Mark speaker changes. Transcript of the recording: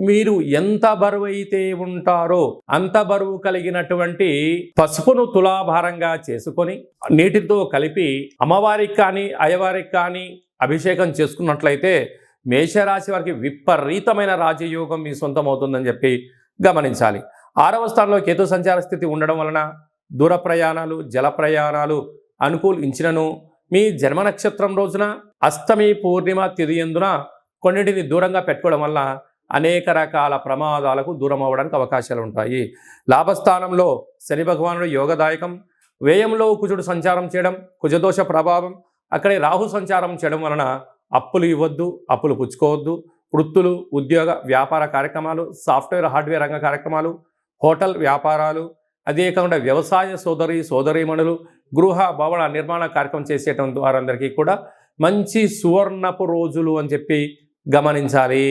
Speaker 1: మీరు ఎంత బరువు అయితే ఉంటారో అంత బరువు కలిగినటువంటి పసుపును తులాభారంగా చేసుకొని నీటితో కలిపి అమ్మవారికి కానీ అయ్యవారికి కానీ అభిషేకం చేసుకున్నట్లయితే మేషరాశి వారికి విపరీతమైన రాజయోగం మీ సొంతం అవుతుందని చెప్పి గమనించాలి. 6వ స్థానంలో కేతు సంచార స్థితి ఉండడం వలన దూర ప్రయాణాలు, జల ప్రయాణాలు అనుకూలించినను మీ జన్మ నక్షత్రం రోజున అష్టమి, పూర్ణిమ తిథి యందున కొన్నింటిని దూరంగా పెట్టుకోవడం వల్ల అనేక రకాల ప్రమాదాలకు దూరం అవ్వడానికి అవకాశాలు ఉంటాయి. లాభస్థానంలో శని భగవానుడు యోగదాయకం, వ్యయంలో కుజుడు సంచారం చేయడం, కుజదోష ప్రభావం, అక్కడే రాహు సంచారం చేయడం వలన అప్పులు ఇవ్వద్దు, అప్పులు పుచ్చుకోవద్దు. వృత్తులు, ఉద్యోగ, వ్యాపార కార్యక్రమాలు, సాఫ్ట్వేర్, హార్డ్వేర్ రంగ కార్యక్రమాలు, హోటల్ వ్యాపారాలు, అదే కాకుండా వ్యవసాయ సోదరీమణులు, గృహ భవన నిర్మాణ కార్యక్రమం చేసేటువంటి వారందరికీ కూడా మంచి సువర్ణపు రోజులు అని చెప్పి గమనించాలి.